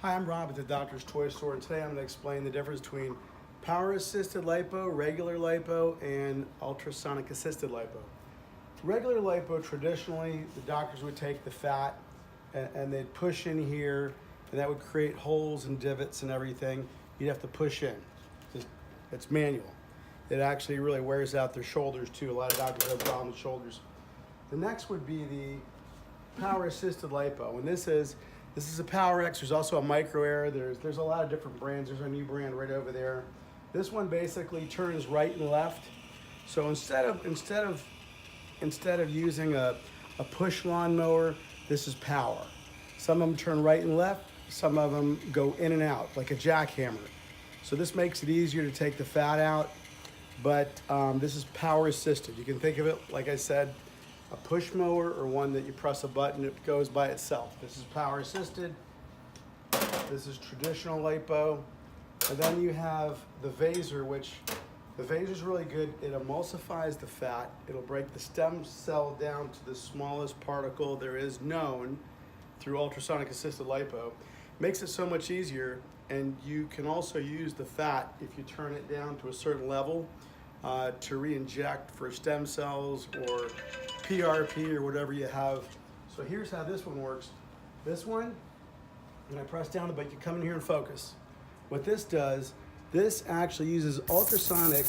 Hi, I'm Rob at the Doctor's Toy Store, and today I'm going to explain the difference between power-assisted lipo, regular lipo, and ultrasonic-assisted lipo. Regular lipo, traditionally, the doctors would take the fat and they'd push in here, and that would create holes and divots and everything. You'd have to push in. It's manual. It actually really wears out their shoulders, too. A lot of doctors have problems with shoulders. The next would be the power-assisted lipo, and this is a Power X. There's also a Micro Air. There's a lot of different brands. There's a new brand right over there. This one basically turns right and left. So instead of using a push lawnmower, this is power. Some of them turn right and left. Some of them go in and out like a jackhammer. So this makes it easier to take the fat out. But this is power assisted. You can think of it, like I said, a push mower or one that you press a button, it goes by itself. This is power assisted. This is traditional lipo. And then you have the Vaser, which the Vaser is really good. It emulsifies the fat. It'll break the stem cell down to the smallest particle there is known through ultrasonic assisted lipo. Makes it so much easier, and you can also use the fat if you turn it down to a certain level to re-inject for stem cells or PRP or whatever you have. So here's how this one works. This one, when I press down the button, you come in here and focus. What this does, this actually uses ultrasonic,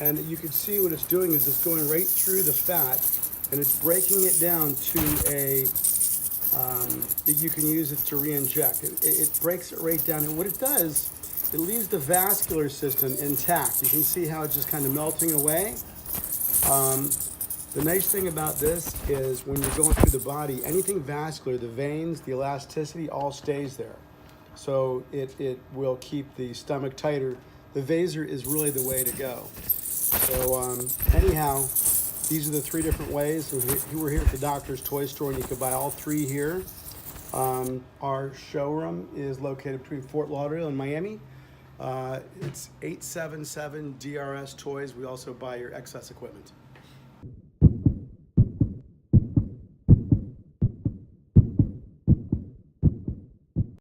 and you can see what it's doing is it's going right through the fat, and it's breaking it down to a, you can use it to re-inject. It breaks it right down, and what it does, it leaves the vascular system intact. You can see how it's just kind of melting away. The nice thing about this is when you're going through the body, anything vascular, the veins, the elasticity, all stays there. So it will keep the stomach tighter. The Vaser is really the way to go. So anyhow, these are the three different ways. So we're here at the Doctor's Toy Store, and you can buy all three here. Our showroom is located between Fort Lauderdale and Miami. It's 877 DRS Toys. We also buy your excess equipment.